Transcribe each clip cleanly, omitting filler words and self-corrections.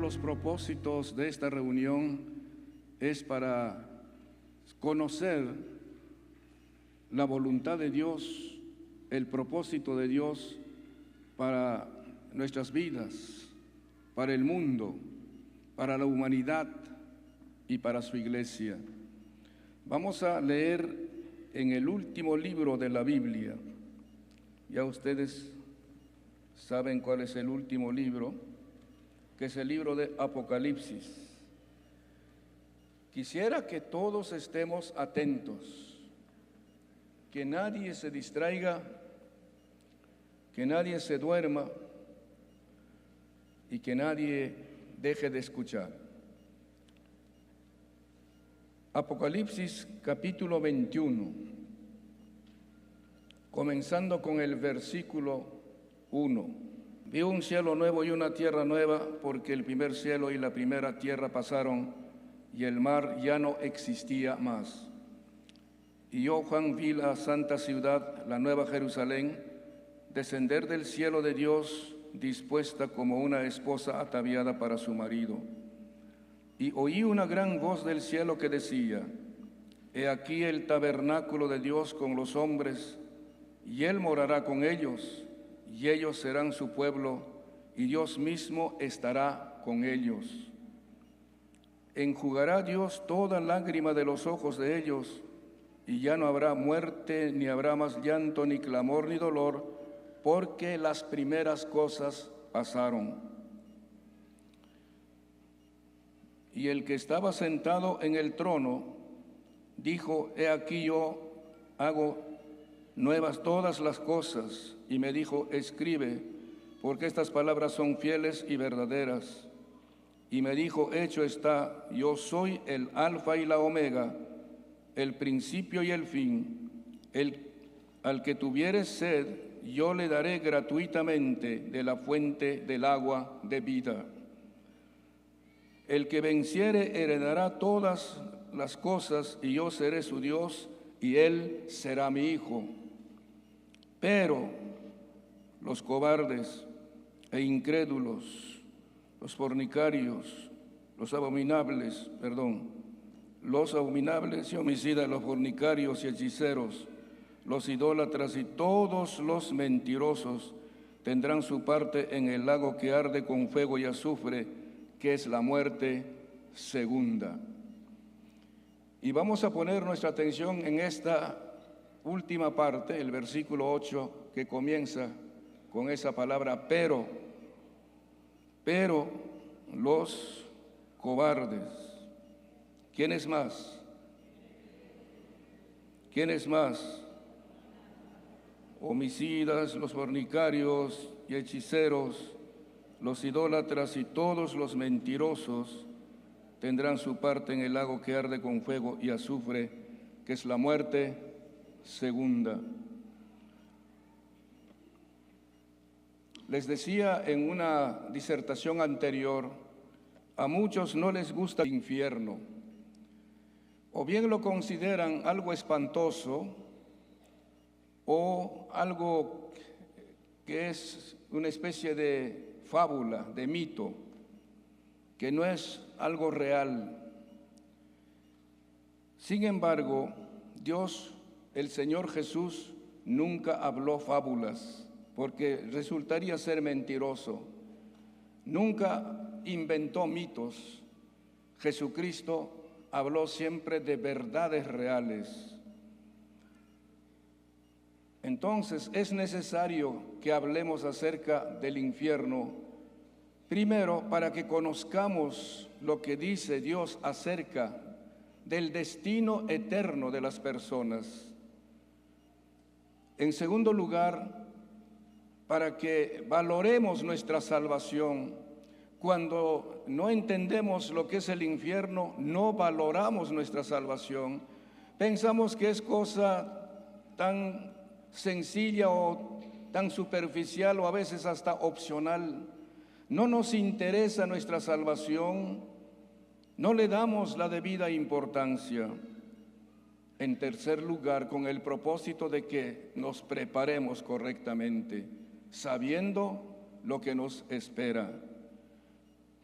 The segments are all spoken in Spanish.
los propósitos de esta reunión es para conocer la voluntad de Dios, el propósito de Dios para nuestras vidas, para el mundo, para la humanidad y para su iglesia. Vamos a leer en el último libro de la Biblia. Ya ustedes saben cuál es el último libro, que es el libro de Apocalipsis. Quisiera que todos estemos atentos, que nadie se distraiga, que nadie se duerma y que nadie deje de escuchar. Apocalipsis capítulo 21, comenzando con el versículo 1. Vi un cielo nuevo y una tierra nueva, porque el primer cielo y la primera tierra pasaron, y el mar ya no existía más. Y yo, Juan, vi la santa ciudad, la nueva Jerusalén, descender del cielo de Dios, dispuesta como una esposa ataviada para su marido. Y oí una gran voz del cielo que decía: He aquí el tabernáculo de Dios con los hombres, y Él morará con ellos, y ellos serán su pueblo, y Dios mismo estará con ellos. Enjugará Dios toda lágrima de los ojos de ellos, y ya no habrá muerte, ni habrá más llanto, ni clamor, ni dolor, porque las primeras cosas pasaron. Y el que estaba sentado en el trono dijo: He aquí yo hago nuevas todas las cosas. Y me dijo: Escribe, porque estas palabras son fieles y verdaderas. Y me dijo: Hecho está, yo soy el Alfa y la Omega, el principio y el fin. Al que tuviere sed, yo le daré gratuitamente de la fuente del agua de vida. El que venciere heredará todas las cosas, y yo seré su Dios, y él será mi hijo. Pero los cobardes e incrédulos, los fornicarios, los abominables y homicidas, los fornicarios y hechiceros, los idólatras y todos los mentirosos tendrán su parte en el lago que arde con fuego y azufre, que es la muerte segunda. Y vamos a poner nuestra atención en esta última parte, el versículo 8, que comienza con esa palabra pero los cobardes. ¿Quiénes más? ¿Quiénes más? Homicidas, los fornicarios y hechiceros, los idólatras y todos los mentirosos tendrán su parte en el lago que arde con fuego y azufre, que es la muerte segunda. Les decía en una disertación anterior, a muchos no les gusta el infierno, o bien lo consideran algo espantoso o algo que es una especie de fábula, de mito, que no es algo real. Sin embargo, Dios, el Señor Jesús, nunca habló fábulas, porque resultaría ser mentiroso. Nunca inventó mitos. Jesucristo habló siempre de verdades reales. Entonces es necesario que hablemos acerca del infierno, primero para que conozcamos lo que dice Dios acerca del destino eterno de las personas. En segundo lugar, para que valoremos nuestra salvación. Cuando no entendemos lo que es el infierno, no valoramos nuestra salvación. Pensamos que es cosa tan sencilla o tan superficial o a veces hasta opcional. No nos interesa nuestra salvación, no le damos la debida importancia. En tercer lugar, con el propósito de que nos preparemos correctamente, sabiendo lo que nos espera.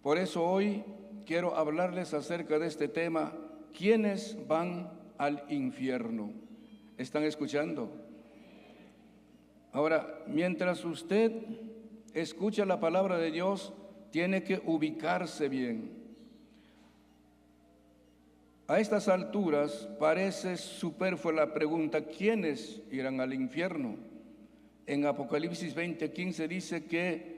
Por eso hoy quiero hablarles acerca de este tema: ¿quiénes van al infierno? ¿Están escuchando? Ahora, mientras usted escucha la palabra de Dios, tiene que ubicarse bien. A estas alturas parece superflua la pregunta: ¿quiénes irán al infierno? En Apocalipsis 20:15 dice que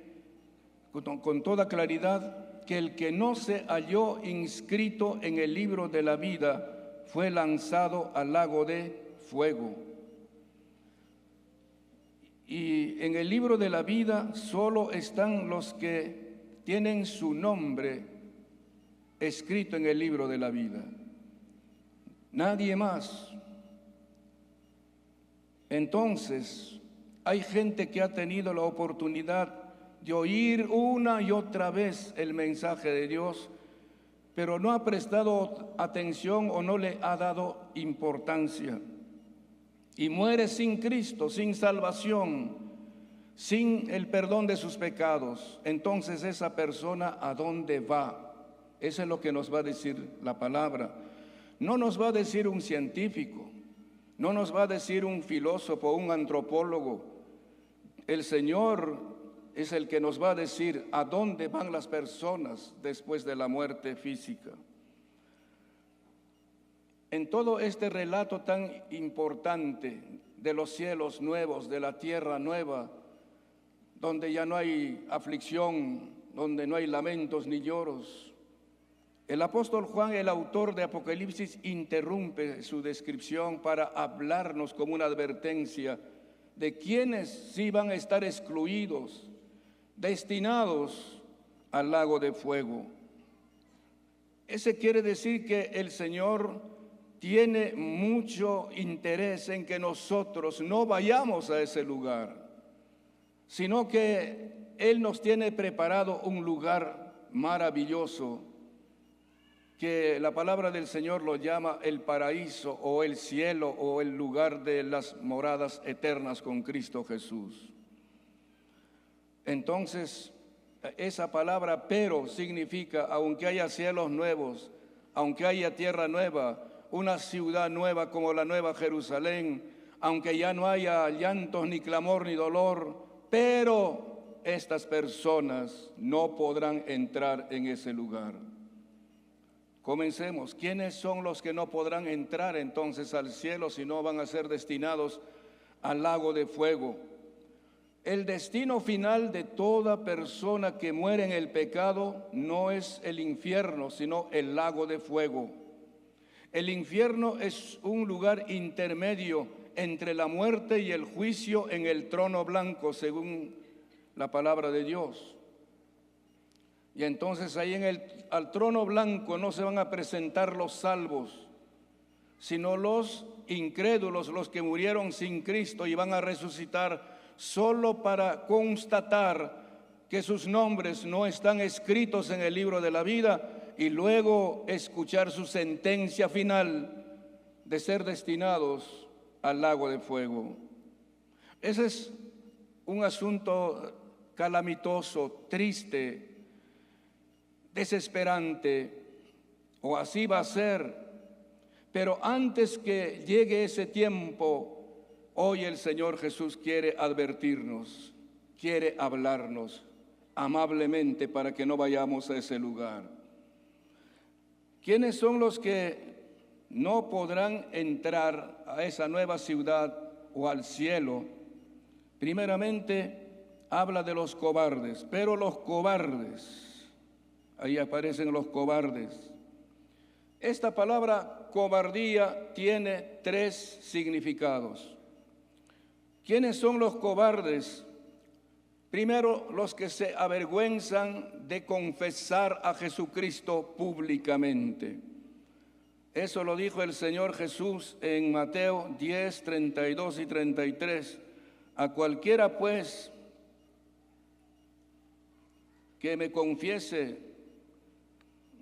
con toda claridad que el que no se halló inscrito en el libro de la vida fue lanzado al lago de fuego. Y en el libro de la vida solo están los que tienen su nombre escrito en el libro de la vida. Nadie más. Entonces, hay gente que ha tenido la oportunidad de oír una y otra vez el mensaje de Dios, pero no ha prestado atención o no le ha dado importancia. Y muere sin Cristo, sin salvación, sin el perdón de sus pecados. Entonces, esa persona, ¿a dónde va? Eso es lo que nos va a decir la palabra. No nos va a decir un científico, no nos va a decir un filósofo, un antropólogo. El Señor es el que nos va a decir a dónde van las personas después de la muerte física. En todo este relato tan importante de los cielos nuevos, de la tierra nueva, donde ya no hay aflicción, donde no hay lamentos ni lloros, el apóstol Juan, el autor de Apocalipsis, interrumpe su descripción para hablarnos como una advertencia de quienes sí van a estar excluidos, destinados al lago de fuego. Ese quiere decir que el Señor tiene mucho interés en que nosotros no vayamos a ese lugar, sino que Él nos tiene preparado un lugar maravilloso, que la palabra del Señor lo llama el paraíso o el cielo o el lugar de las moradas eternas con Cristo Jesús. Entonces, esa palabra pero significa, aunque haya cielos nuevos, aunque haya tierra nueva, una ciudad nueva como la Nueva Jerusalén, aunque ya no haya llantos, ni clamor, ni dolor, pero estas personas no podrán entrar en ese lugar. Comencemos. ¿Quiénes son los que no podrán entrar entonces al cielo, si no van a ser destinados al lago de fuego? El destino final de toda persona que muere en el pecado no es el infierno, sino el lago de fuego. El infierno es un lugar intermedio entre la muerte y el juicio en el trono blanco, según la palabra de Dios. Y entonces ahí al trono blanco no se van a presentar los salvos, sino los incrédulos, los que murieron sin Cristo, y van a resucitar solo para constatar que sus nombres no están escritos en el libro de la vida, y luego escuchar su sentencia final de ser destinados al lago de fuego. Ese es un asunto calamitoso, triste, desesperante, o así va a ser. Pero antes que llegue ese tiempo, hoy el Señor Jesús quiere advertirnos, quiere hablarnos amablemente para que no vayamos a ese lugar. ¿Quiénes son los que no podrán entrar a esa nueva ciudad o al cielo? Primeramente, habla de los cobardes, pero los cobardes, ahí aparecen los cobardes. Esta palabra cobardía tiene tres significados. ¿Quiénes son los cobardes? Primero, los que se avergüenzan de confesar a Jesucristo públicamente. Eso lo dijo el Señor Jesús en Mateo 10, 32 y 33. A cualquiera, pues, que me confiese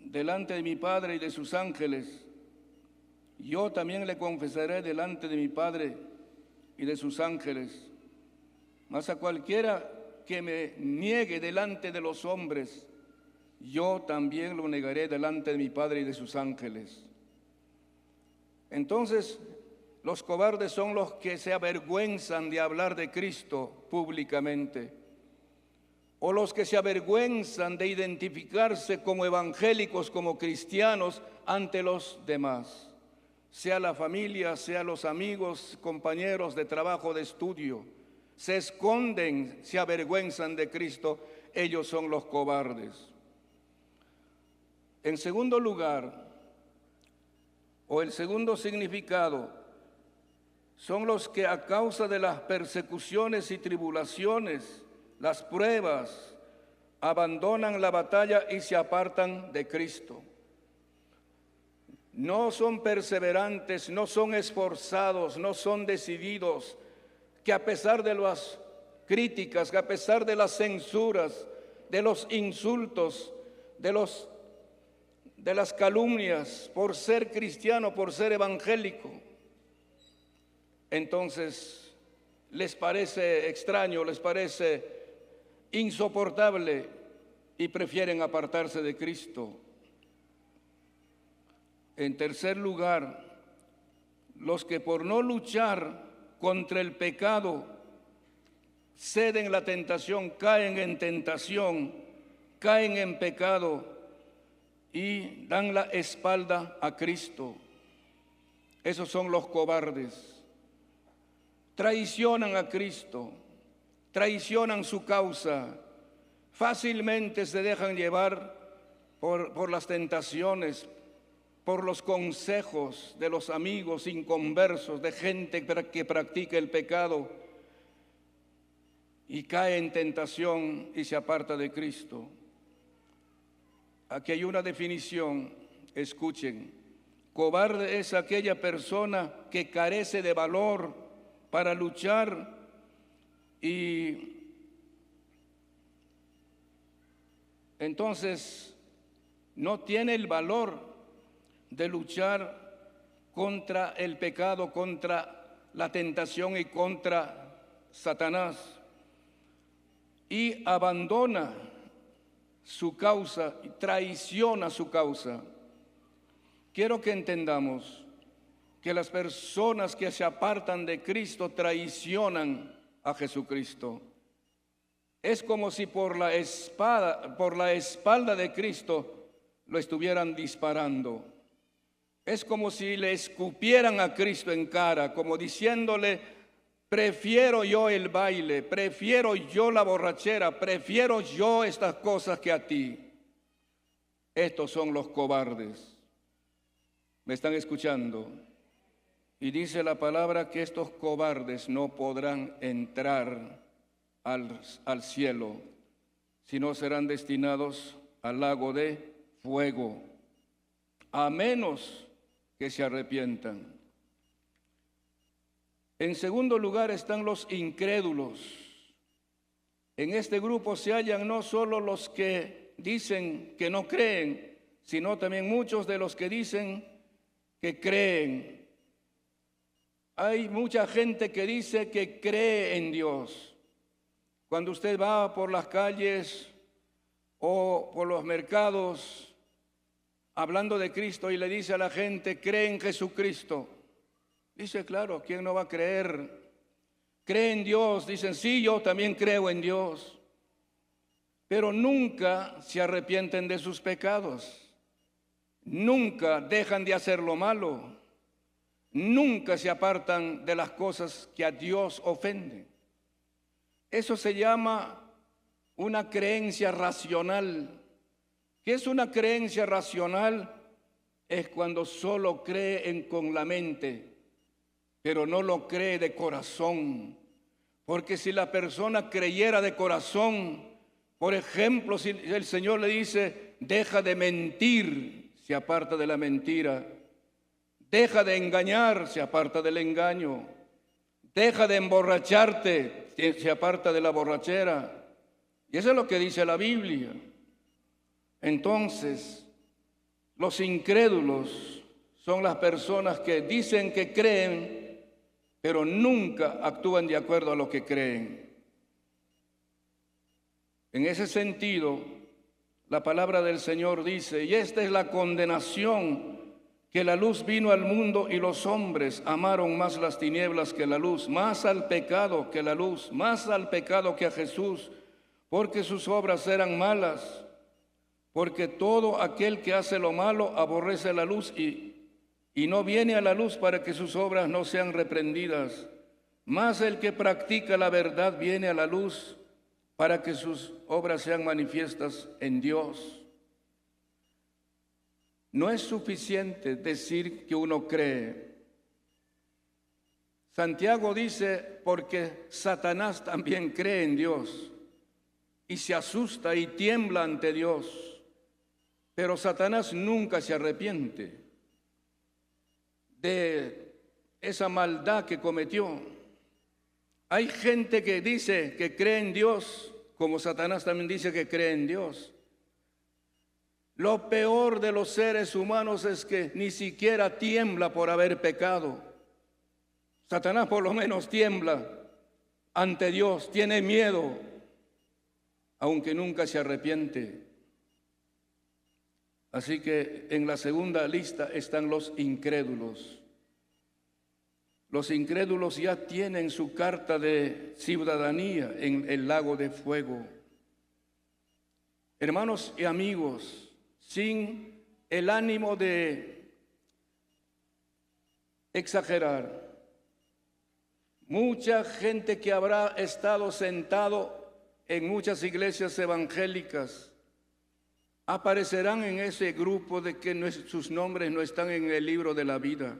delante de mi Padre y de sus ángeles, yo también le confesaré delante de mi Padre y de sus ángeles. Mas a cualquiera que me niegue delante de los hombres, yo también lo negaré delante de mi Padre y de sus ángeles. Entonces, los cobardes son los que se avergüenzan de hablar de Cristo públicamente, o los que se avergüenzan de identificarse como evangélicos, como cristianos ante los demás, sea la familia, sea los amigos, compañeros de trabajo, de estudio. Se esconden, se avergüenzan de Cristo, ellos son los cobardes. En segundo lugar, o el segundo significado, son los que a causa de las persecuciones y tribulaciones, las pruebas, abandonan la batalla y se apartan de Cristo. No son perseverantes, no son esforzados, no son decididos, que a pesar de las críticas, que a pesar de las censuras, de los insultos, de las calumnias, por ser cristiano, por ser evangélico, entonces les parece extraño, les parece insoportable y prefieren apartarse de Cristo. En tercer lugar, los que por no luchar contra el pecado ceden la tentación, caen en tentación, caen en pecado y dan la espalda a Cristo. Esos son los cobardes. Traicionan a Cristo, traicionan su causa, fácilmente se dejan llevar por las tentaciones, por los consejos de los amigos inconversos, de gente que practica el pecado y cae en tentación y se aparta de Cristo. Aquí hay una definición, escuchen. Cobarde es aquella persona que carece de valor para luchar y entonces no tiene el valor de luchar contra el pecado, contra la tentación y contra Satanás, y abandona su causa, traiciona su causa. Quiero que entendamos que las personas que se apartan de Cristo traicionan a Jesucristo. Es como si por la espalda de Cristo lo estuvieran disparando. Es como si le escupieran a Cristo en cara, como diciéndole: prefiero yo el baile, prefiero yo la borrachera, prefiero yo estas cosas que a ti. Estos son los cobardes. ¿Me están escuchando? Y dice la palabra que estos cobardes no podrán entrar al cielo, sino serán destinados al lago de fuego, a menos que se arrepientan. En segundo lugar están los incrédulos. En este grupo se hallan no solo los que dicen que no creen, sino también muchos de los que dicen que creen. Hay mucha gente que dice que cree en Dios. Cuando usted va por las calles o por los mercados hablando de Cristo y le dice a la gente: cree en Jesucristo, dice: claro, ¿quién no va a creer? Cree en Dios, dicen: sí, yo también creo en Dios. Pero nunca se arrepienten de sus pecados, nunca dejan de hacer lo malo, nunca se apartan de las cosas que a Dios ofenden. Eso se llama una creencia racional. ¿Qué es una creencia racional? Es cuando solo creen con la mente, pero no lo cree de corazón. Porque si la persona creyera de corazón, por ejemplo, si el Señor le dice: deja de mentir, se aparta de la mentira. Deja de engañar, se aparta del engaño. Deja de emborracharte, se aparta de la borrachera. Y eso es lo que dice la Biblia. Entonces, los incrédulos son las personas que dicen que creen, pero nunca actúan de acuerdo a lo que creen. En ese sentido, La palabra del Señor dice, y esta es la condenación, que la luz vino al mundo y los hombres amaron más las tinieblas que la luz, más al pecado que la luz, más al pecado que a Jesús, porque sus obras eran malas. Porque todo aquel que hace lo malo aborrece la luz y no viene a la luz para que sus obras no sean reprendidas. Mas el que practica la verdad viene a la luz para que sus obras sean manifiestas en Dios. No es suficiente decir que uno cree. Santiago dice, porque Satanás también cree en Dios y se asusta y tiembla ante Dios. Pero Satanás nunca se arrepiente de esa maldad que cometió. Hay gente que dice que cree en Dios, como Satanás también dice que cree en Dios. Lo peor de los seres humanos es que ni siquiera tiembla por haber pecado. Satanás por lo menos tiembla ante Dios, tiene miedo, aunque nunca se arrepiente. Así que en la segunda lista están los incrédulos. Los incrédulos ya tienen su carta de ciudadanía en el lago de fuego. Hermanos y amigos, sin el ánimo de exagerar, mucha gente que habrá estado sentado en muchas iglesias evangélicas aparecerán en ese grupo de que sus nombres no están en el libro de la vida.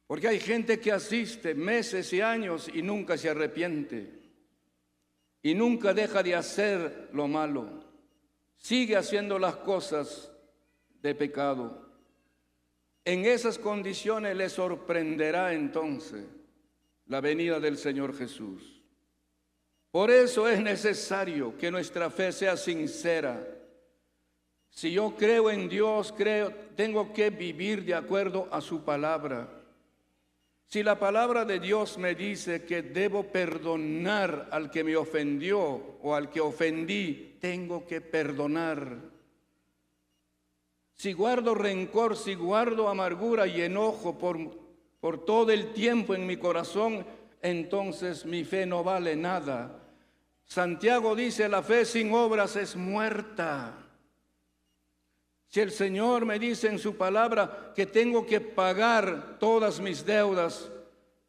Porque hay gente que asiste meses y años y nunca se arrepiente. Y nunca deja de hacer lo malo. Sigue haciendo las cosas de pecado. En esas condiciones le sorprenderá entonces la venida del Señor Jesús. Por eso es necesario que nuestra fe sea sincera. Si yo creo en Dios, tengo que vivir de acuerdo a su palabra. Si la palabra de Dios me dice que debo perdonar al que me ofendió o al que ofendí, tengo que perdonar. Si guardo rencor, si guardo amargura y enojo por todo el tiempo en mi corazón, entonces mi fe no vale nada. Santiago dice, la fe sin obras es muerta. Si el Señor me dice en su palabra que tengo que pagar todas mis deudas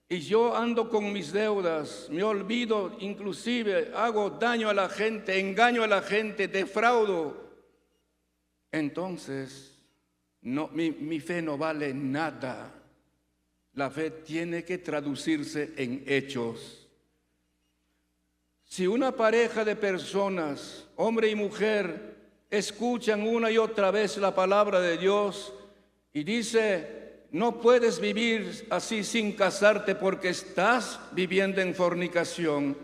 y yo ando con mis deudas, me olvido, inclusive hago daño a la gente, engaño a la gente, defraudo, entonces mi fe no vale nada. La fe tiene que traducirse en hechos. Si una pareja de personas, hombre y mujer, escuchan una y otra vez la palabra de Dios y dice, no puedes vivir así sin casarte porque estás viviendo en fornicación,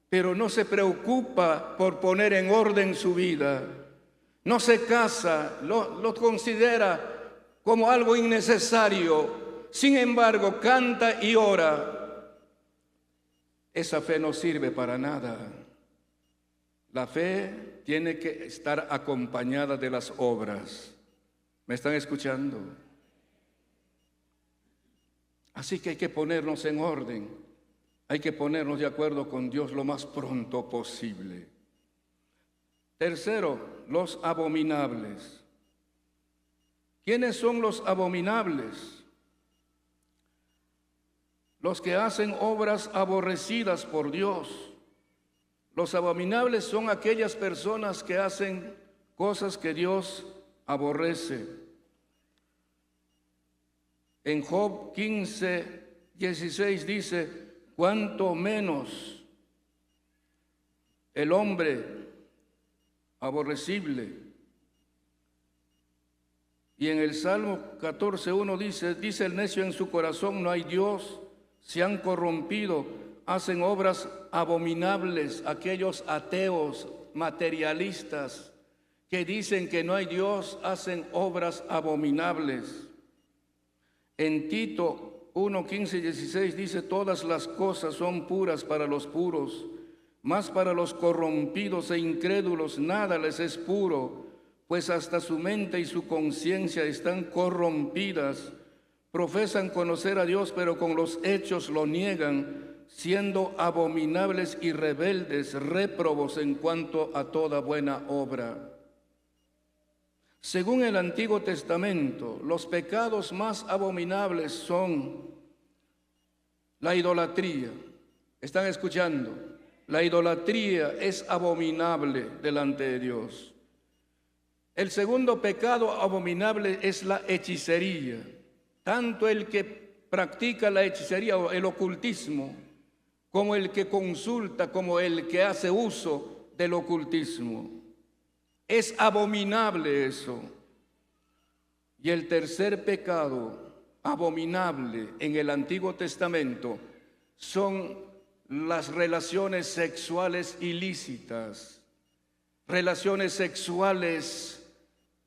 pero no se preocupa por poner en orden su vida, no se casa, lo considera como algo innecesario, sin embargo canta y ora, esa fe no sirve para nada. La fe tiene que estar acompañada de las obras. ¿Me están escuchando? Así que hay que ponernos en orden. Hay que ponernos de acuerdo con Dios lo más pronto posible. Tercero, los abominables. ¿Quiénes son los abominables? Los que hacen obras aborrecidas por Dios. Los abominables son aquellas personas que hacen cosas que Dios aborrece. En Job 15:16 dice, cuanto menos el hombre aborrecible. Y en el Salmo 14:1 dice el necio en su corazón, no hay Dios, se han corrompido, hacen obras abominables, aquellos ateos materialistas que dicen que no hay Dios, hacen obras abominables. En Tito 1:15 y 16 dice, todas las cosas son puras para los puros, Mas para los corrompidos e incrédulos nada les es puro, pues hasta su mente y su conciencia están corrompidas. Profesan conocer a Dios, pero con los hechos lo niegan, siendo abominables y rebeldes, réprobos en cuanto a toda buena obra. Según el Antiguo Testamento, los pecados más abominables son la idolatría. ¿Están escuchando? La idolatría es abominable delante de Dios. El segundo pecado abominable es la hechicería. Tanto el que practica la hechicería o el ocultismo, como el que consulta, como el que hace uso del ocultismo. Es abominable eso. Y el tercer pecado abominable en el Antiguo Testamento son las relaciones sexuales ilícitas, relaciones sexuales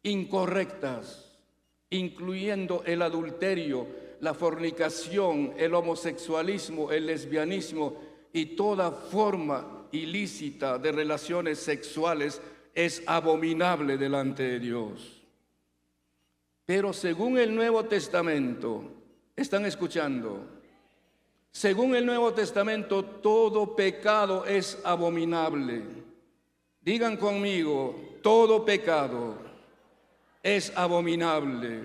incorrectas, incluyendo el adulterio, la fornicación, el homosexualismo, el lesbianismo y toda forma ilícita de relaciones sexuales es abominable delante de Dios. Pero según el Nuevo Testamento, ¿están escuchando? Según el Nuevo Testamento, todo pecado es abominable. Digan conmigo, todo pecado es abominable.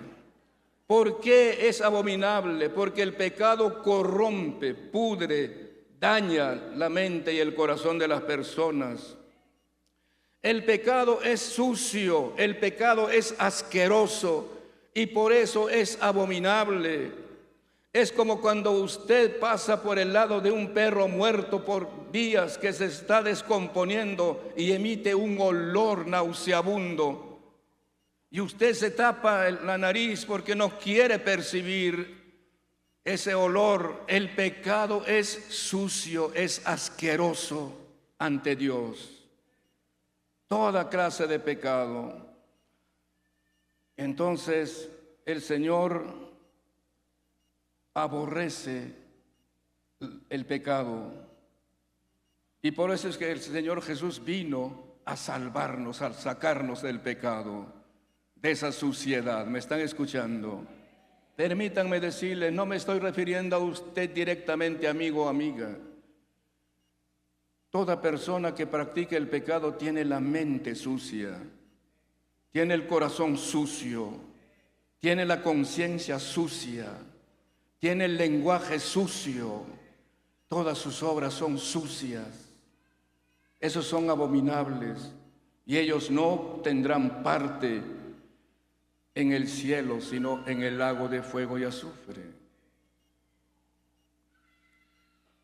¿Por qué es abominable? Porque el pecado corrompe, pudre, daña la mente y el corazón de las personas. El pecado es sucio, el pecado es asqueroso y por eso es abominable. Es como cuando usted pasa por el lado de un perro muerto por días que se está descomponiendo y emite un olor nauseabundo. Y usted se tapa la nariz porque no quiere percibir ese olor. El pecado es sucio, es asqueroso ante Dios. Toda clase de pecado. Entonces el Señor aborrece el pecado. Y por eso es que el Señor Jesús vino a salvarnos, a sacarnos del pecado, de esa suciedad. ¿Me están escuchando? Permítanme decirles, no me estoy refiriendo a usted directamente, amigo o amiga. Toda persona que practica el pecado tiene la mente sucia, tiene el corazón sucio, tiene la conciencia sucia, tiene el lenguaje sucio, todas sus obras son sucias. Esos son abominables y ellos no tendrán parte en el cielo, sino en el lago de fuego y azufre.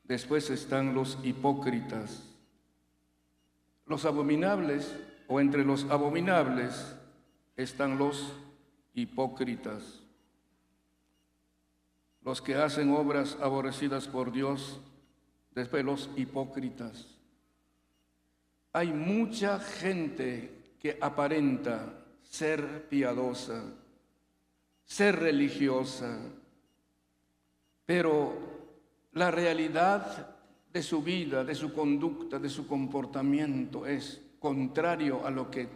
Después están los hipócritas. Los abominables, o entre los abominables, están los hipócritas. Los que hacen obras aborrecidas por Dios, después los hipócritas. Hay mucha gente que aparenta ser piadosa, ser religiosa, pero la realidad de su vida, de su conducta, de su comportamiento es contrario a lo que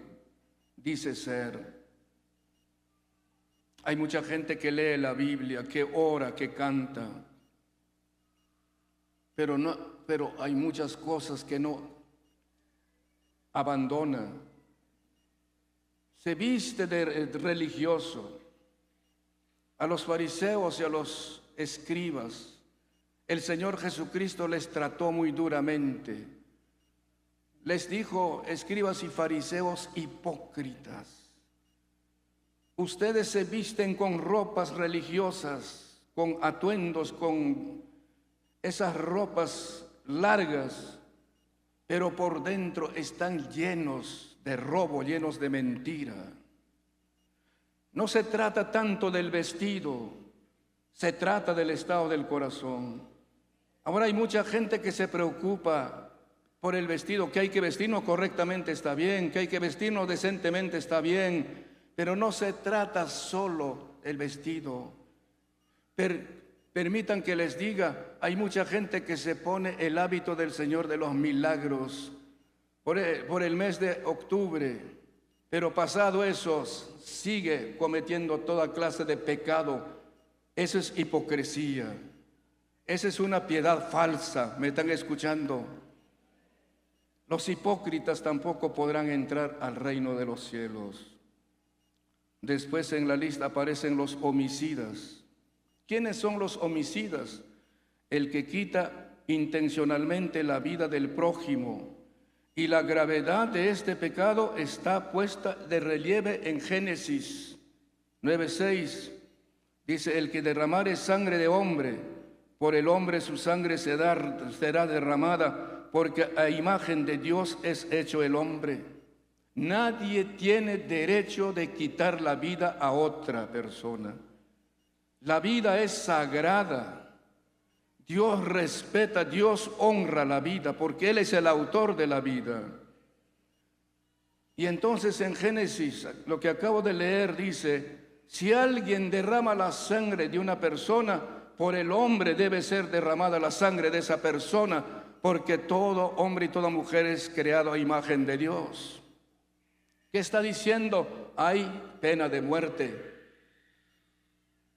dice ser. Hay mucha gente que lee la Biblia, que ora, que canta, pero hay muchas cosas que no abandona. Se viste de religioso. A los fariseos y a los escribas, el Señor Jesucristo les trató muy duramente. Les dijo, escribas y fariseos hipócritas. Ustedes se visten con ropas religiosas, con atuendos, con esas ropas largas, pero por dentro están llenos de robo, llenos de mentira. No se trata tanto del vestido, se trata del estado del corazón. Ahora hay mucha gente que se preocupa por el vestido, que hay que vestirnos correctamente está bien, que hay que vestirnos decentemente está bien, pero no se trata solo del vestido. permitan que les diga, hay mucha gente que se pone el hábito del Señor de los milagros por el mes de octubre, pero pasado eso sigue cometiendo toda clase de pecado. Eso es hipocresía, esa es una piedad falsa. ¿Me están escuchando? Los hipócritas tampoco podrán entrar al reino de los cielos. Después en la lista aparecen los homicidas. ¿Quiénes son los homicidas? El que quita intencionalmente la vida del prójimo. Y la gravedad de este pecado está puesta de relieve en Génesis 9:6. Dice, el que derramare sangre de hombre, por el hombre su sangre será derramada, porque a imagen de Dios es hecho el hombre. Nadie tiene derecho de quitar la vida a otra persona. La vida es sagrada. Dios respeta, Dios honra la vida, porque Él es el autor de la vida. Y entonces en Génesis, lo que acabo de leer dice, si alguien derrama la sangre de una persona, por el hombre debe ser derramada la sangre de esa persona, porque todo hombre y toda mujer es creado a imagen de Dios. ¿Qué está diciendo? Hay pena de muerte.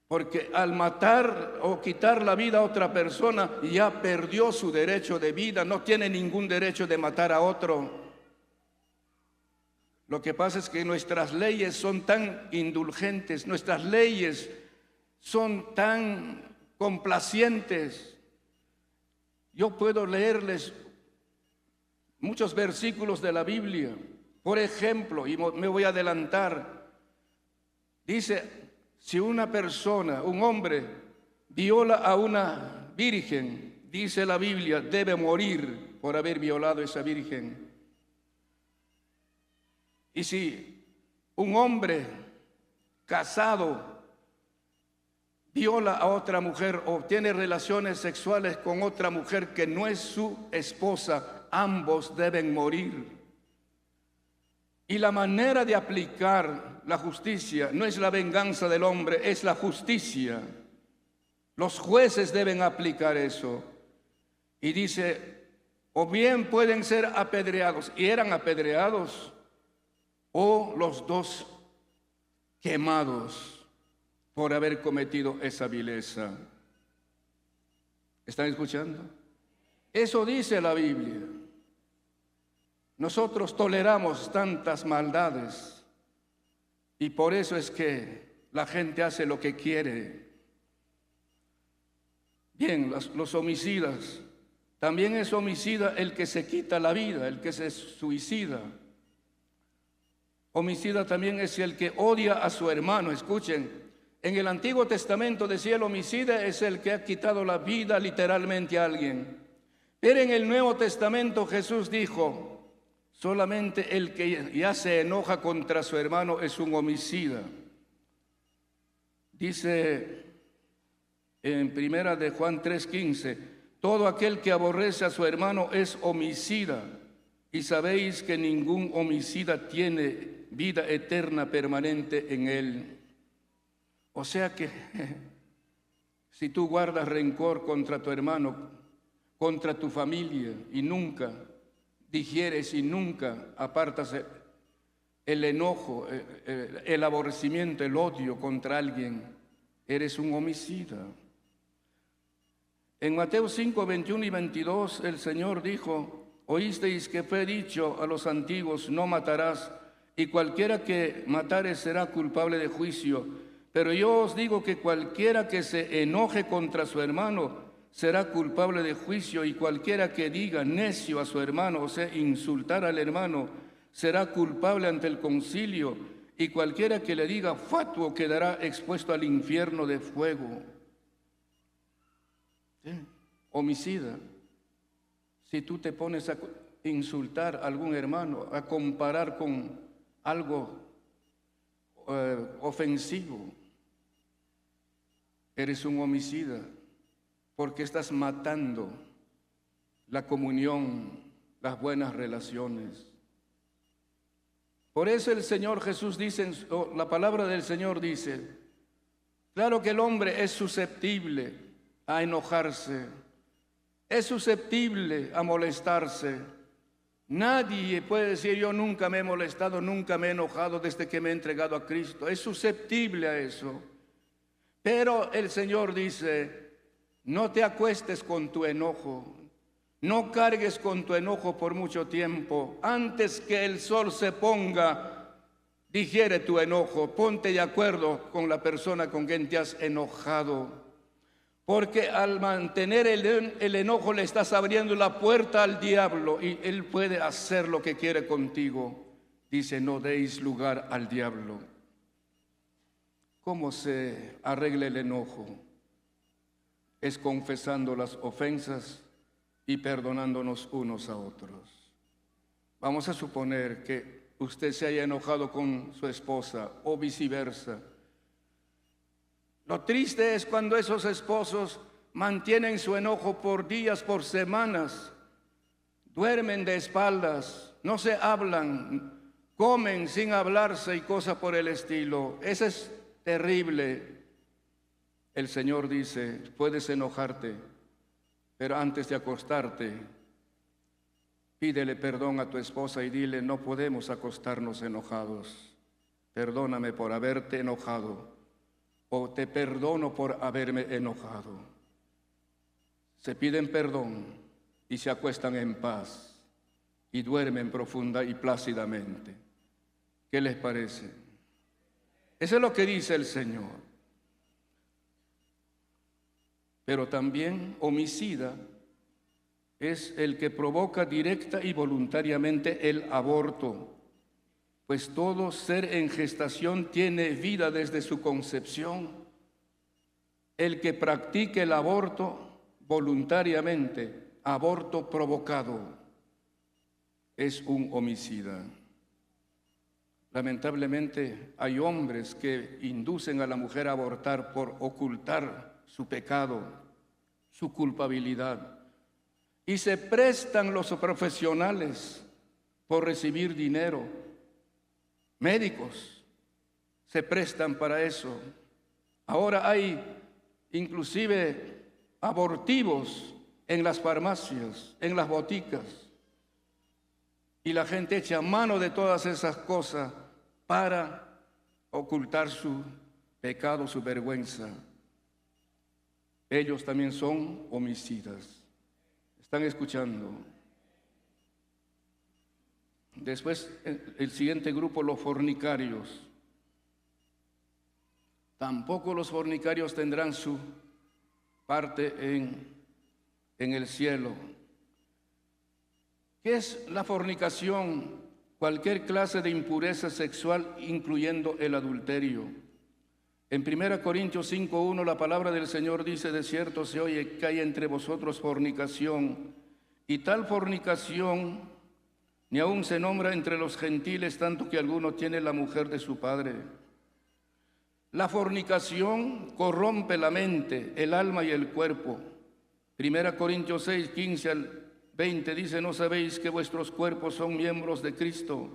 Porque al matar o quitar la vida a otra persona, ya perdió su derecho de vida, no tiene ningún derecho de matar a otro. Lo que pasa es que nuestras leyes son tan indulgentes, nuestras leyes son tan complacientes. Yo puedo leerles muchos versículos de la Biblia. Por ejemplo, y me voy a adelantar, dice, si una persona, un hombre, viola a una virgen, dice la Biblia, debe morir por haber violado a esa virgen. Y si un hombre casado viola a otra mujer o tiene relaciones sexuales con otra mujer que no es su esposa, ambos deben morir. Y la manera de aplicar la justicia no es la venganza del hombre, es la justicia. Los jueces deben aplicar eso. Y dice, o bien pueden ser apedreados, y eran apedreados, o los dos quemados por haber cometido esa vileza. ¿Están escuchando? Eso dice la Biblia. Nosotros toleramos tantas maldades y por eso es que la gente hace lo que quiere. Bien, los homicidas. También es homicida el que se quita la vida, el que se suicida. Homicida también es el que odia a su hermano. Escuchen, en el Antiguo Testamento decía el homicida es el que ha quitado la vida literalmente a alguien. Pero en el Nuevo Testamento Jesús dijo, solamente el que ya se enoja contra su hermano es un homicida. Dice en primera de Juan 3:15, todo aquel que aborrece a su hermano es homicida, y sabéis que ningún homicida tiene vida eterna permanente en él. O sea que si tú guardas rencor contra tu hermano, contra tu familia, y nunca digieres y nunca apartas el enojo, el aborrecimiento, el odio contra alguien, eres un homicida. En Mateo 5, 21 y 22, el Señor dijo, oísteis que fue dicho a los antiguos, no matarás, y cualquiera que matare será culpable de juicio. Pero yo os digo que cualquiera que se enoje contra su hermano será culpable de juicio, y cualquiera que diga necio a su hermano, o sea, insultar al hermano, será culpable ante el concilio, y cualquiera que le diga fatuo quedará expuesto al infierno de fuego. ¿Sí? Homicida. Si tú te pones a insultar a algún hermano, a comparar con algo ofensivo, eres un homicida, porque estás matando la comunión, las buenas relaciones. Por eso el Señor Jesús dice, la palabra del Señor dice, claro que el hombre es susceptible, a enojarse, es susceptible a molestarse. Nadie puede decir yo nunca me he molestado, nunca me he enojado desde que me he entregado a Cristo. Es susceptible a eso. Pero el Señor dice, no te acuestes con tu enojo, no cargues con tu enojo por mucho tiempo. Antes que el sol se ponga, digiere tu enojo, ponte de acuerdo con la persona con quien te has enojado. Porque al mantener el enojo le estás abriendo la puerta al diablo y él puede hacer lo que quiere contigo. Dice, no deis lugar al diablo. ¿Cómo se arregla el enojo? Es confesando las ofensas y perdonándonos unos a otros. Vamos a suponer que usted se haya enojado con su esposa o viceversa. Lo triste es cuando esos esposos mantienen su enojo por días, por semanas, duermen de espaldas, no se hablan, comen sin hablarse y cosas por el estilo. Eso es terrible. El Señor dice, puedes enojarte, pero antes de acostarte, pídele perdón a tu esposa y dile, no podemos acostarnos enojados. Perdóname por haberte enojado. O te perdono por haberme enojado. Se piden perdón y se acuestan en paz y duermen profunda y plácidamente. ¿Qué les parece? Eso es lo que dice el Señor. Pero también homicida es el que provoca directa y voluntariamente el aborto. Pues todo ser en gestación tiene vida desde su concepción. El que practique el aborto voluntariamente, aborto provocado, es un homicida. Lamentablemente hay hombres que inducen a la mujer a abortar por ocultar su pecado, su culpabilidad. Y se prestan los profesionales por recibir dinero. Médicos se prestan para eso. Ahora hay inclusive abortivos en las farmacias, en las boticas. Y la gente echa mano de todas esas cosas para ocultar su pecado, su vergüenza. Ellos también son homicidas. ¿Están escuchando? Después, el siguiente grupo, los fornicarios. Tampoco los fornicarios tendrán su parte en el cielo. ¿Qué es la fornicación? Cualquier clase de impureza sexual, incluyendo el adulterio. En 1 Corintios 5:1 la palabra del Señor dice, de cierto se oye que hay entre vosotros fornicación, y tal fornicación ni aun se nombra entre los gentiles, tanto que alguno tiene la mujer de su padre. La fornicación corrompe la mente, el alma y el cuerpo. 1 Corintios 6:15 al 20 dice, ¿no sabéis que vuestros cuerpos son miembros de Cristo?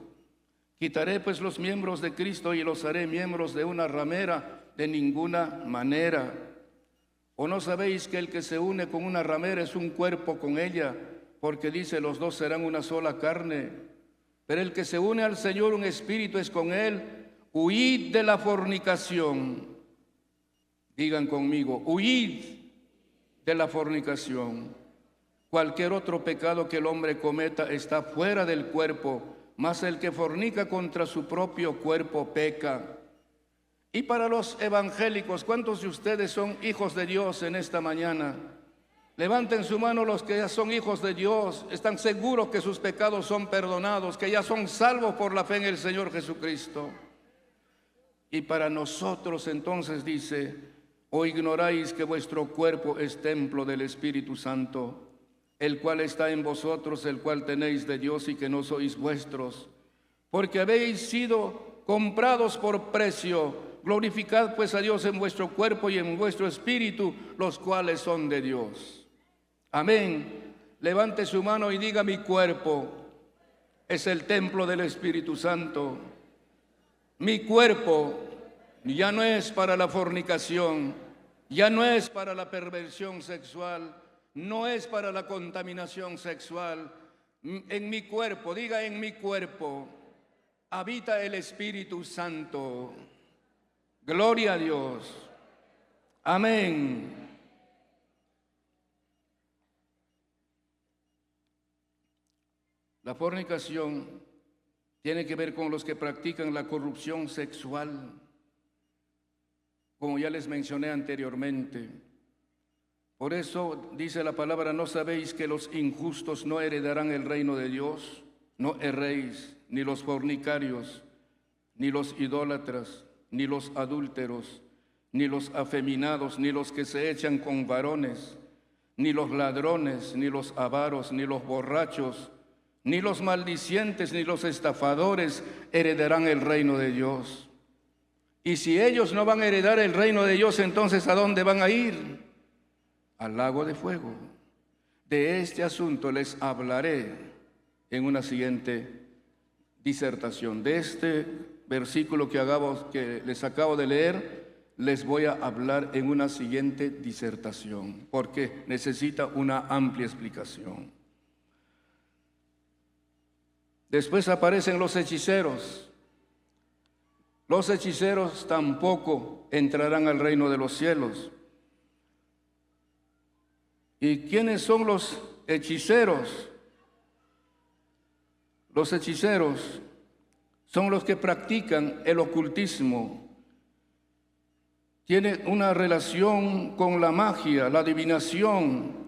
Quitaré pues los miembros de Cristo y los haré miembros de una ramera, de ninguna manera. ¿O no sabéis que el que se une con una ramera es un cuerpo con ella? Porque dice, los dos serán una sola carne. Pero el que se une al Señor, un espíritu es con él. Huid de la fornicación. Digan conmigo, huid de la fornicación. Cualquier otro pecado que el hombre cometa está fuera del cuerpo, mas el que fornica contra su propio cuerpo peca. Y para los evangélicos, ¿cuántos de ustedes son hijos de Dios en esta mañana? Levanten su mano los que ya son hijos de Dios, están seguros que sus pecados son perdonados, que ya son salvos por la fe en el Señor Jesucristo. Y para nosotros entonces dice, ¿o ignoráis que vuestro cuerpo es templo del Espíritu Santo, el cual está en vosotros, el cual tenéis de Dios y que no sois vuestros? Porque habéis sido comprados por precio. Glorificad pues a Dios en vuestro cuerpo y en vuestro espíritu, los cuales son de Dios. Amén. Levante su mano y diga, mi cuerpo es el templo del Espíritu Santo. Mi cuerpo ya no es para la fornicación, Ya no es para la perversión sexual, no es para la contaminación sexual. En mi cuerpo, diga, en mi cuerpo habita el Espíritu Santo. Gloria a Dios. Amén. La fornicación tiene que ver con los que practican la corrupción sexual, como ya les mencioné anteriormente. Por eso dice la palabra: ¿no sabéis que los injustos no heredarán el reino de Dios? No erréis, ni los fornicarios, ni los idólatras, ni los adúlteros, ni los afeminados, ni los que se echan con varones, ni los ladrones, ni los avaros, ni los borrachos, ni los maldicientes, ni los estafadores heredarán el reino de Dios. Y si ellos no van a heredar el reino de Dios, entonces ¿a dónde van a ir? Al lago de fuego. De este asunto les hablaré en una siguiente disertación. De este versículo que les acabo de leer, les voy a hablar en una siguiente disertación, porque necesita una amplia explicación. Después aparecen los hechiceros. Los hechiceros tampoco entrarán al reino de los cielos. ¿Y quiénes son los hechiceros? Los hechiceros son los que practican el ocultismo. Tienen una relación con la magia, la adivinación,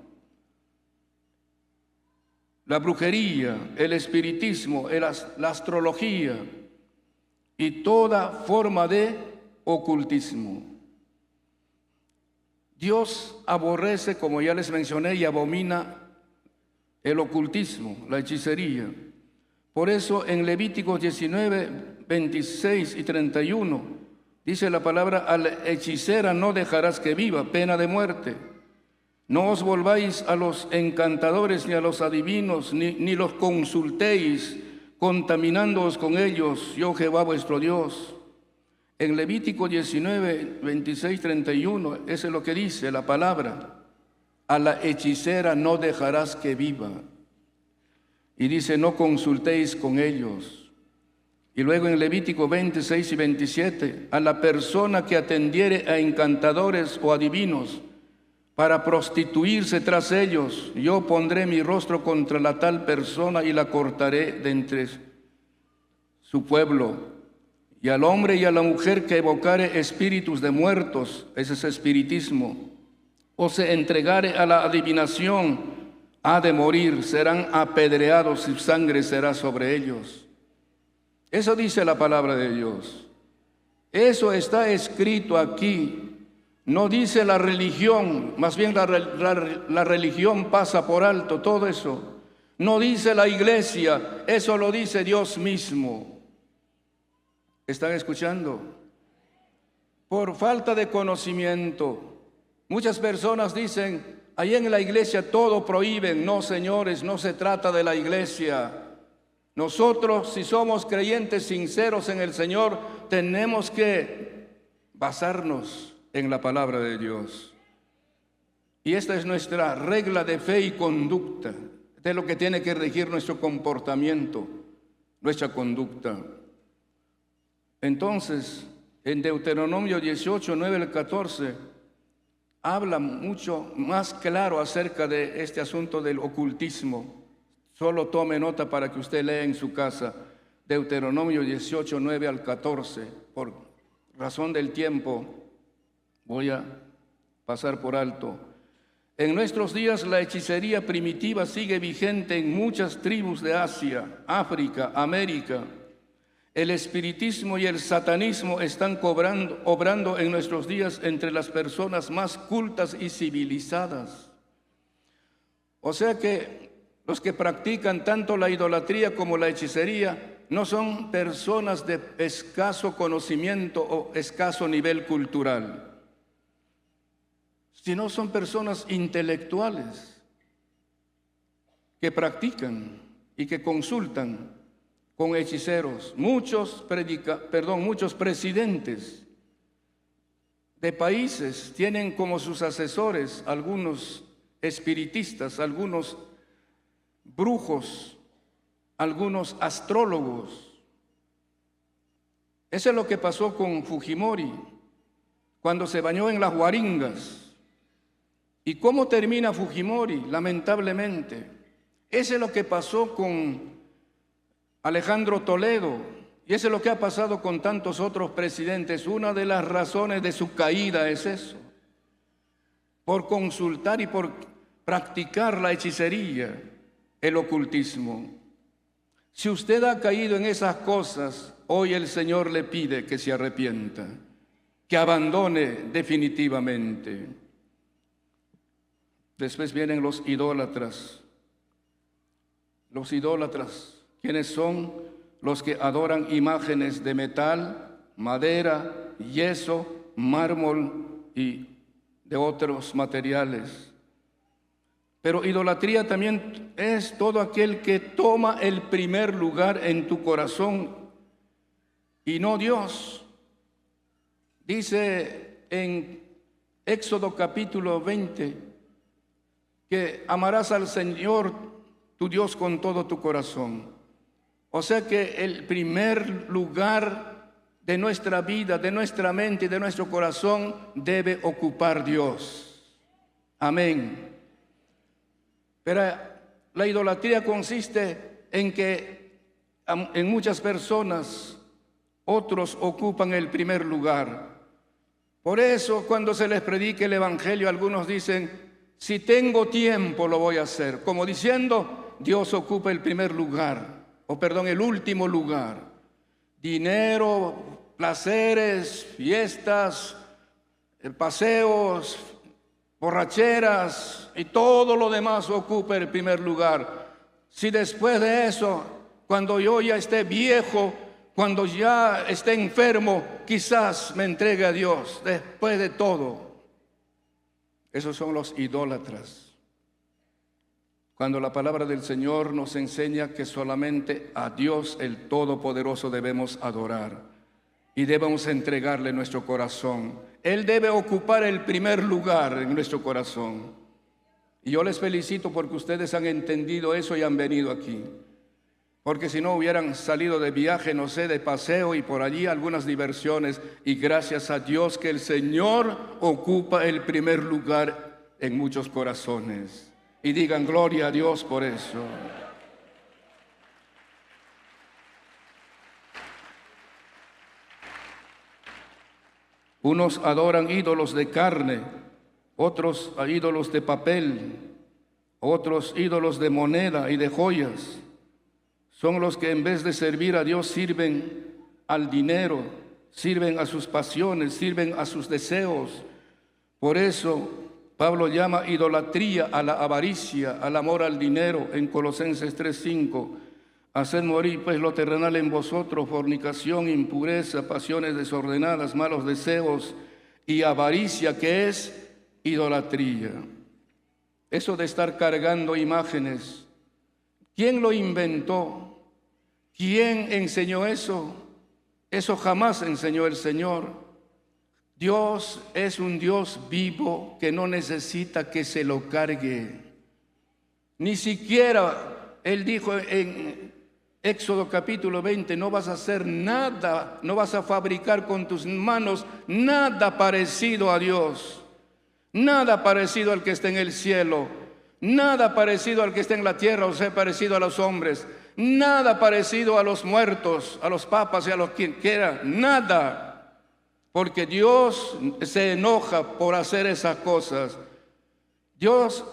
la brujería, el espiritismo, la astrología y toda forma de ocultismo. Dios aborrece, como ya les mencioné, y abomina el ocultismo, la hechicería. Por eso en Levíticos 19, 26 y 31 dice la palabra: a la hechicera no dejarás que viva, pena de muerte. No os volváis a los encantadores ni a los adivinos, ni los consultéis, contaminándoos con ellos, yo Jehová vuestro Dios. En Levítico 19, 26, 31, eso es lo que dice la palabra: a la hechicera no dejarás que viva. Y dice: no consultéis con ellos. Y luego en Levítico 26 y 27, a la persona que atendiere a encantadores o adivinos para prostituirse tras ellos, yo pondré mi rostro contra la tal persona y la cortaré de entre su pueblo. Y al hombre y a la mujer que evocare espíritus de muertos, ese es espiritismo, o se entregare a la adivinación, ha de morir, serán apedreados y sangre será sobre ellos. Eso dice la palabra de Dios. Eso está escrito aquí. No dice la religión, más bien la religión pasa por alto todo eso. No dice la iglesia, eso lo dice Dios mismo. ¿Están escuchando? Por falta de conocimiento, muchas personas dicen: ahí en la iglesia todo prohíben. No, señores, no se trata de la iglesia. Nosotros, si somos creyentes sinceros en el Señor, tenemos que basarnos en la palabra de Dios. Y esta es nuestra regla de fe y conducta. Este es lo que tiene que regir nuestro comportamiento, nuestra conducta. Entonces, en Deuteronomio 18, 9 al 14, habla mucho más claro acerca de este asunto del ocultismo. Solo tome nota para que usted lea en su casa. Deuteronomio 18, 9 al 14. Por razón del tiempo, voy a pasar por alto. En nuestros días la hechicería primitiva sigue vigente en muchas tribus de Asia, África, América. El espiritismo y el satanismo están obrando en nuestros días entre las personas más cultas y civilizadas. O sea que los que practican tanto la idolatría como la hechicería no son personas de escaso conocimiento o escaso nivel cultural, sino son personas intelectuales que practican y que consultan con hechiceros. Muchos presidentes de países tienen como sus asesores algunos espiritistas, algunos brujos, algunos astrólogos. Eso es lo que pasó con Fujimori cuando se bañó en las guaringas. ¿Y cómo termina Fujimori? Lamentablemente. Eso es lo que pasó con Alejandro Toledo, y eso es lo que ha pasado con tantos otros presidentes. Una de las razones de su caída es eso, por consultar y por practicar la hechicería, el ocultismo. Si usted ha caído en esas cosas, hoy el Señor le pide que se arrepienta, que abandone definitivamente. Después vienen los idólatras. Los idólatras, ¿quiénes son? Los que adoran imágenes de metal, madera, yeso, mármol y de otros materiales. Pero idolatría también es todo aquel que toma el primer lugar en tu corazón y no Dios. Dice en Éxodo capítulo 20 que amarás al Señor tu Dios con todo tu corazón. O sea que el primer lugar de nuestra vida, de nuestra mente y de nuestro corazón debe ocupar Dios. Amén. Pero la idolatría consiste en que en muchas personas otros ocupan el primer lugar. Por eso cuando se les predique el evangelio, algunos dicen: si tengo tiempo lo voy a hacer, como diciendo, Dios ocupa el primer lugar, el último lugar. Dinero, placeres, fiestas, paseos, borracheras y todo lo demás ocupa el primer lugar. Si después de eso, cuando yo ya esté viejo, cuando ya esté enfermo, quizás me entregue a Dios, después de todo. Esos son los idólatras. Cuando la palabra del Señor nos enseña que solamente a Dios el Todopoderoso debemos adorar y debemos entregarle nuestro corazón. Él debe ocupar el primer lugar en nuestro corazón. Y yo les felicito porque ustedes han entendido eso y han venido aquí. Porque si no hubieran salido de viaje, no sé, de paseo y por allí algunas diversiones. Y gracias a Dios que el Señor ocupa el primer lugar en muchos corazones. Y digan gloria a Dios por eso. Unos adoran ídolos de carne, otros a ídolos de papel, otros ídolos de moneda y de joyas. Son los que en vez de servir a Dios sirven al dinero, sirven a sus pasiones, sirven a sus deseos. Por eso Pablo llama idolatría a la avaricia, al amor al dinero en Colosenses 3:5. Haced morir pues lo terrenal en vosotros: fornicación, impureza, pasiones desordenadas, malos deseos y avaricia, que es idolatría. Eso de estar cargando imágenes, ¿quién lo inventó? ¿Quién enseñó eso? Eso jamás enseñó el Señor. Dios es un Dios vivo que no necesita que se lo cargue. Ni siquiera, Él dijo en Éxodo capítulo 20, no vas a hacer nada, no vas a fabricar con tus manos nada parecido a Dios, nada parecido al que está en el cielo, nada parecido al que está en la tierra, o sea, parecido a los hombres, nada parecido a los muertos, a los papas y a los quien quiera, nada. Porque Dios se enoja por hacer esas cosas.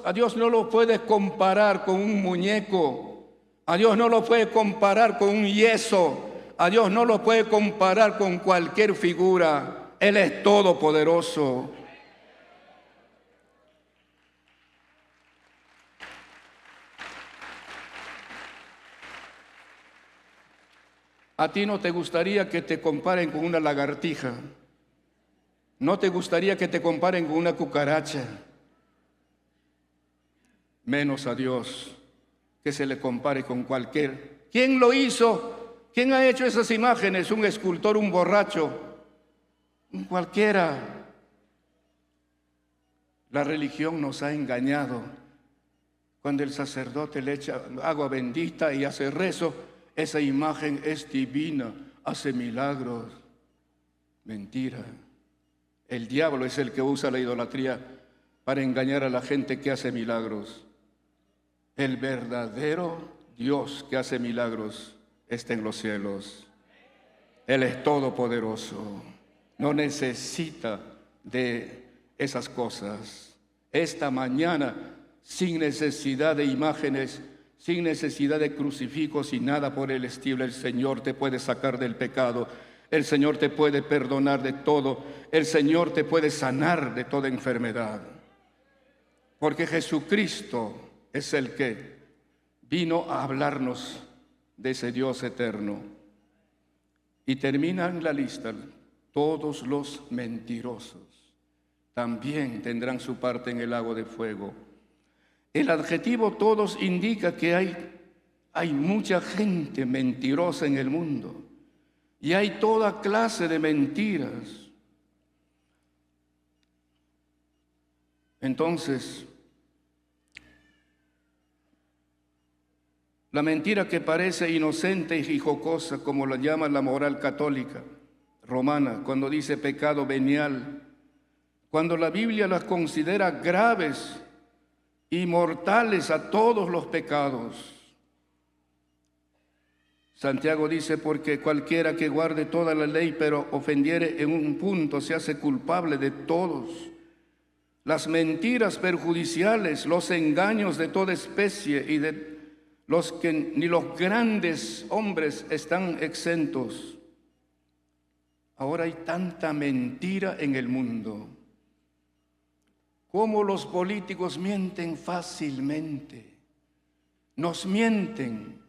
A Dios no lo puedes comparar con un muñeco. A Dios no lo puede comparar con un yeso. A Dios no lo puede comparar con cualquier figura. Él es todopoderoso. A ti no te gustaría que te comparen con una lagartija. No te gustaría que te comparen con una cucaracha. Menos a Dios, que se le compare con cualquier. ¿Quién lo hizo? ¿Quién ha hecho esas imágenes? Un escultor, un borracho, cualquiera. La religión nos ha engañado. Cuando el sacerdote le echa agua bendita y hace rezo, esa imagen es divina, hace milagros. Mentira. El diablo es el que usa la idolatría para engañar a la gente que hace milagros. El verdadero Dios que hace milagros está en los cielos. Él es todopoderoso. No necesita de esas cosas. Esta mañana, sin necesidad de imágenes, sin necesidad de crucifijos y nada por el estilo, el Señor te puede sacar del pecado. El Señor te puede perdonar de todo. El Señor te puede sanar de toda enfermedad. Porque Jesucristo es el que vino a hablarnos de ese Dios eterno. Y terminan la lista: todos los mentirosos también tendrán su parte en el lago de fuego. El adjetivo todos indica que hay mucha gente mentirosa en el mundo. Y hay toda clase de mentiras. Entonces, la mentira que parece inocente y jocosa, como la llama la moral católica romana, cuando dice pecado venial, cuando la Biblia las considera graves y mortales a todos los pecados. Santiago dice: porque cualquiera que guarde toda la ley, pero ofendiere en un punto, se hace culpable de todos. Las mentiras perjudiciales, los engaños de toda especie y de los que ni los grandes hombres están exentos. Ahora hay tanta mentira en el mundo. Cómo los políticos mienten fácilmente. Nos mienten.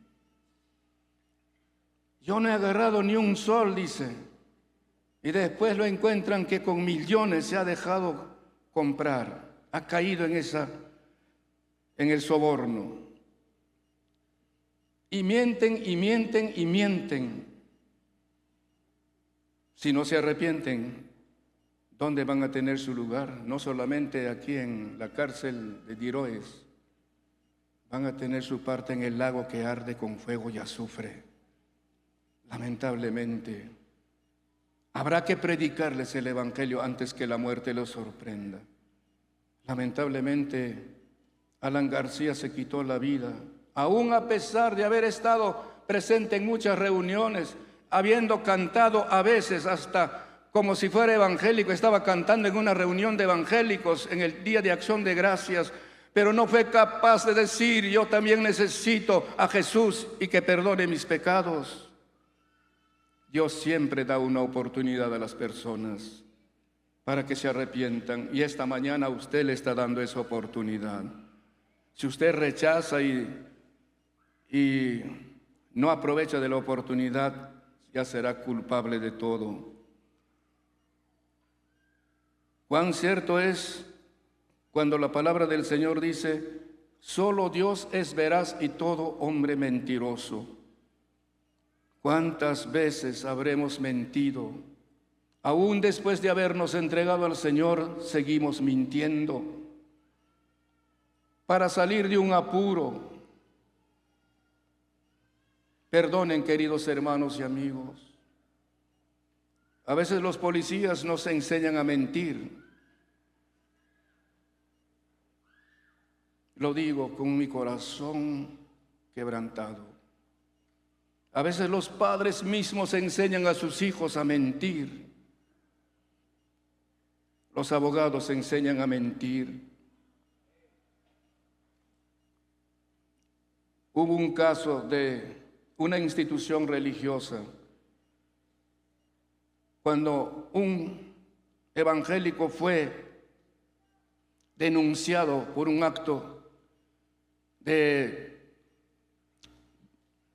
Yo no he agarrado ni un sol, dice. Y después lo encuentran que con millones se ha dejado comprar. Ha caído en el soborno. Y mienten y mienten y mienten. Si no se arrepienten, ¿dónde van a tener su lugar? No solamente aquí en la cárcel de Diroes, van a tener su parte en el lago que arde con fuego y azufre. Lamentablemente, habrá que predicarles el evangelio antes que la muerte los sorprenda. Lamentablemente, Alan García se quitó la vida, aún a pesar de haber estado presente en muchas reuniones, habiendo cantado a veces hasta como si fuera evangélico. Estaba cantando en una reunión de evangélicos en el Día de Acción de Gracias, pero no fue capaz de decir: yo también necesito a Jesús y que perdone mis pecados. Dios siempre da una oportunidad a las personas para que se arrepientan, y esta mañana usted le está dando esa oportunidad. Si usted rechaza y no aprovecha de la oportunidad, ya será culpable de todo. Cuán cierto es cuando la palabra del Señor dice: solo Dios es veraz y todo hombre mentiroso. ¿Cuántas veces habremos mentido? Aún después de habernos entregado al Señor, seguimos mintiendo para salir de un apuro. Perdonen, queridos hermanos y amigos. A veces los policías nos enseñan a mentir. Lo digo con mi corazón quebrantado. A veces los padres mismos enseñan a sus hijos a mentir. Los abogados enseñan a mentir. Hubo un caso de una institución religiosa cuando un evangélico fue denunciado por un acto de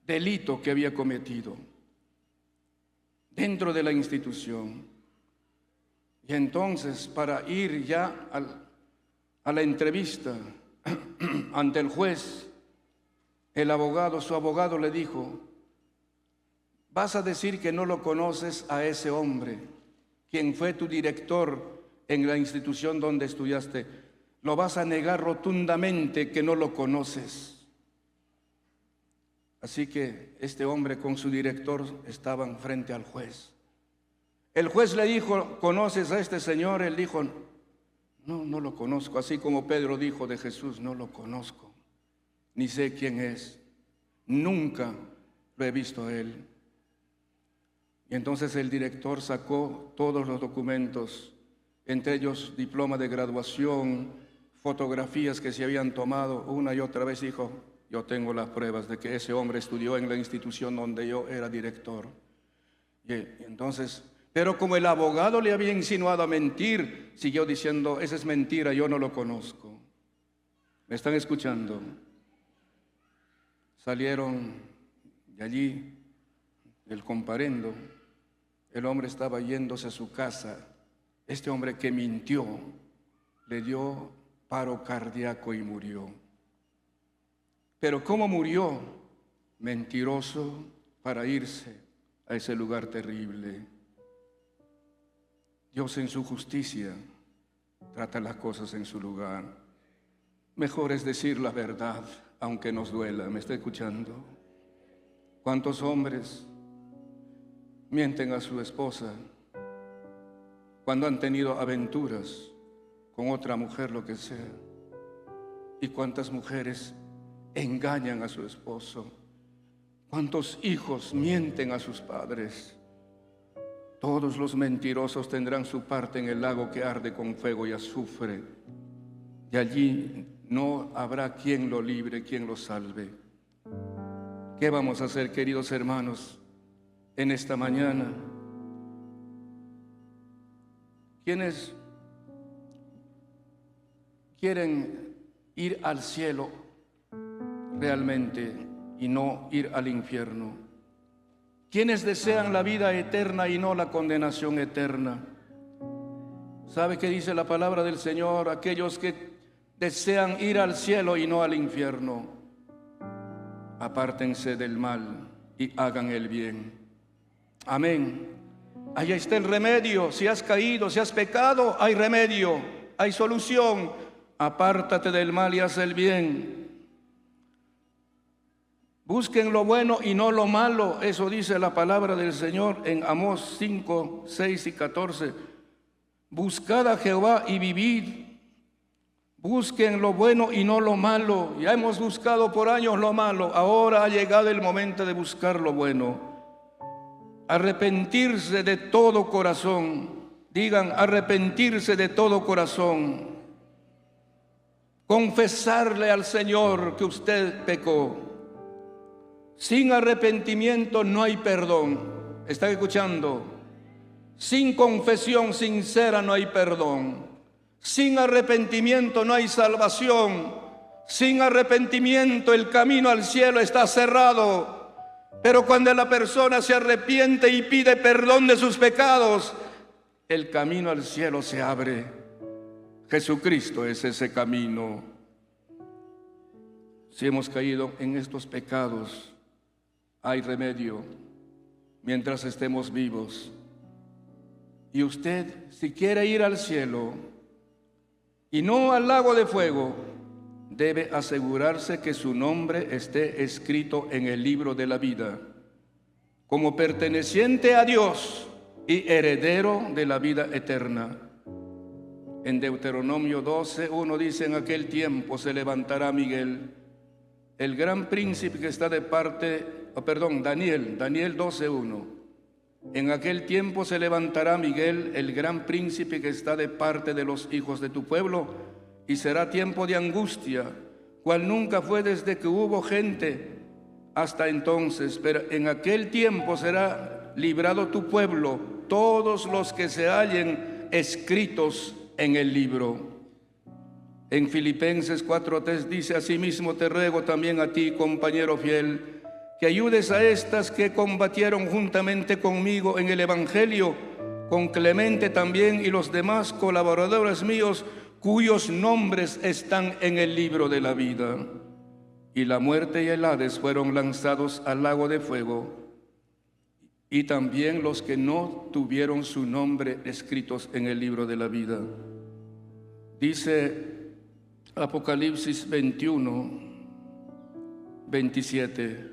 delito que había cometido dentro de la institución. Y entonces, para ir ya a la entrevista ante el juez, su abogado le dijo: vas a decir que no lo conoces a ese hombre, quien fue tu director en la institución donde estudiaste. lo vas a negar rotundamente que no lo conoces. Así que este hombre con su director estaban frente al juez. El juez le dijo, ¿conoces a este señor? Él dijo, no, no lo conozco. Así como Pedro dijo de Jesús, no lo conozco, ni sé quién es. Nunca lo he visto a él. Y entonces el director sacó todos los documentos, entre ellos diploma de graduación, fotografías que se habían tomado una y otra vez. Dijo, yo tengo las pruebas de que ese hombre estudió en la institución donde yo era director. Y entonces, pero como el abogado le había insinuado a mentir, siguió diciendo, esa es mentira, yo no lo conozco. ¿Me están escuchando? Salieron de allí del comparendo. El hombre estaba yéndose a su casa. Este hombre que mintió le dio paro cardíaco y murió. Pero ¿cómo murió? Mentiroso para irse a ese lugar terrible. Dios en su justicia trata las cosas en su lugar. Mejor es decir la verdad, aunque nos duela. ¿Me está escuchando? ¿Cuántos hombres mienten a su esposa cuando han tenido aventuras con otra mujer, lo que sea? ¿Y cuántas mujeres engañan a su esposo? ¿Cuántos hijos mienten a sus padres? Todos los mentirosos tendrán su parte en el lago que arde con fuego y azufre, y allí no habrá quien lo libre, quien lo salve. ¿Qué vamos a hacer, queridos hermanos, en esta mañana? ¿Quiénes quieren ir al cielo realmente y no ir al infierno? ¿Quiénes desean la vida eterna y no la condenación eterna? ¿Sabe qué dice la palabra del Señor? Aquellos que desean ir al cielo y no al infierno, apártense del mal y hagan el bien. Amén. Allá está el remedio. Si has caído, si has pecado, hay remedio, hay solución. Apártate del mal y haz el bien. Busquen lo bueno y no lo malo. Eso dice la palabra del Señor en Amós 5, 6 y 14. Buscad a Jehová y vivid. Busquen lo bueno y no lo malo. Ya hemos buscado por años lo malo. Ahora ha llegado el momento de buscar lo bueno. Arrepentirse de todo corazón. Digan, arrepentirse de todo corazón. Confesarle al Señor que usted pecó. Sin arrepentimiento no hay perdón. ¿Están escuchando? Sin confesión sincera no hay perdón. Sin arrepentimiento no hay salvación. Sin arrepentimiento el camino al cielo está cerrado. Pero cuando la persona se arrepiente y pide perdón de sus pecados, el camino al cielo se abre. Jesucristo es ese camino. Si hemos caído en estos pecados, hay remedio mientras estemos vivos. Y usted, si quiere ir al cielo y no al lago de fuego, debe asegurarse que su nombre esté escrito en el libro de la vida, como perteneciente a Dios y heredero de la vida eterna. En Deuteronomio 12:1 dice, en aquel tiempo se levantará Miguel, el gran príncipe que está de parte, Daniel 12:1. En aquel tiempo se levantará Miguel, el gran príncipe que está de parte de los hijos de tu pueblo, y será tiempo de angustia, cual nunca fue desde que hubo gente hasta entonces. Pero en aquel tiempo será librado tu pueblo, todos los que se hallen escritos en el libro. En Filipenses 4:3 dice, asimismo te ruego también a ti, compañero fiel, que ayudes a estas que combatieron juntamente conmigo en el Evangelio, con Clemente también y los demás colaboradores míos, cuyos nombres están en el libro de la vida. Y la muerte y el Hades fueron lanzados al lago de fuego, y también los que no tuvieron su nombre escritos en el libro de la vida. Dice Apocalipsis 21, 27.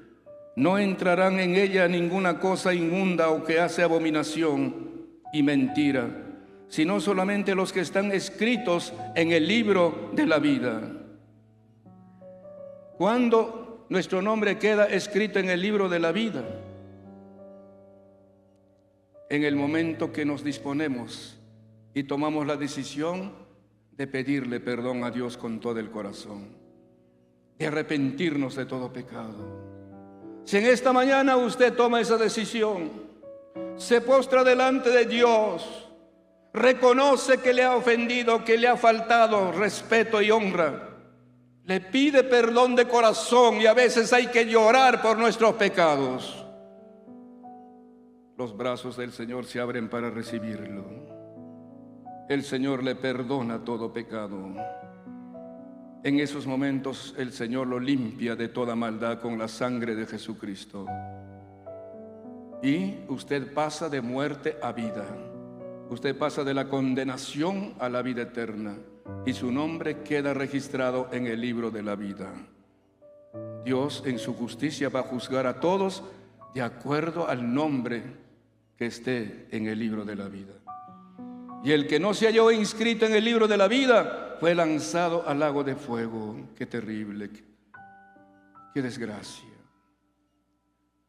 No entrarán en ella ninguna cosa inmunda o que hace abominación y mentira, sino solamente los que están escritos en el libro de la vida. ¿Cuándo nuestro nombre queda escrito en el libro de la vida? En el momento que nos disponemos y tomamos la decisión de pedirle perdón a Dios con todo el corazón, de arrepentirnos de todo pecado. Si en esta mañana usted toma esa decisión, se postra delante de Dios, reconoce que le ha ofendido, que le ha faltado respeto y honra, le pide perdón de corazón, y a veces hay que llorar por nuestros pecados, los brazos del Señor se abren para recibirlo. El Señor le perdona todo pecado. En esos momentos el Señor lo limpia de toda maldad con la sangre de Jesucristo. Y usted pasa de muerte a vida. Usted pasa de la condenación a la vida eterna. Y su nombre queda registrado en el libro de la vida. Dios en su justicia va a juzgar a todos de acuerdo al nombre que esté en el libro de la vida. Y el que no se halló inscrito en el libro de la vida fue lanzado al lago de fuego. Qué terrible, qué desgracia.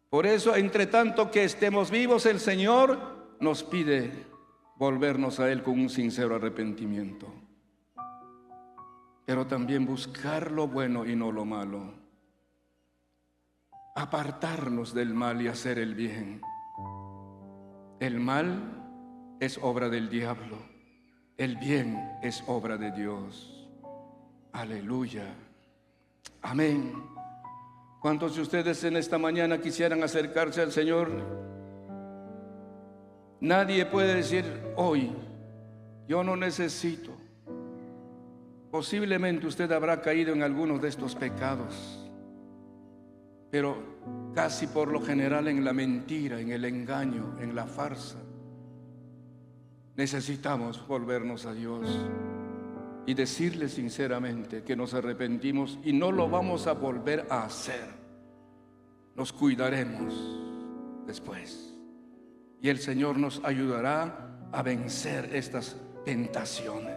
Por eso, entre tanto que estemos vivos, el Señor nos pide volvernos a Él con un sincero arrepentimiento, pero también buscar lo bueno y no lo malo, apartarnos del mal y hacer el bien. El mal es obra del diablo, el bien es obra de Dios. Aleluya, amén. ¿Cuántos de ustedes en esta mañana quisieran acercarse al Señor? Nadie puede decir hoy, yo no necesito. Posiblemente usted habrá caído en algunos de estos pecados, pero casi por lo general en la mentira, en el engaño, en la farsa. Necesitamos volvernos a Dios y decirle sinceramente que nos arrepentimos y no lo vamos a volver a hacer. Nos cuidaremos después y el Señor nos ayudará a vencer estas tentaciones.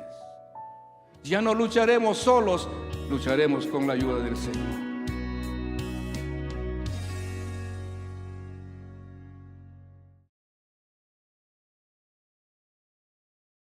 Ya no lucharemos solos, lucharemos con la ayuda del Señor.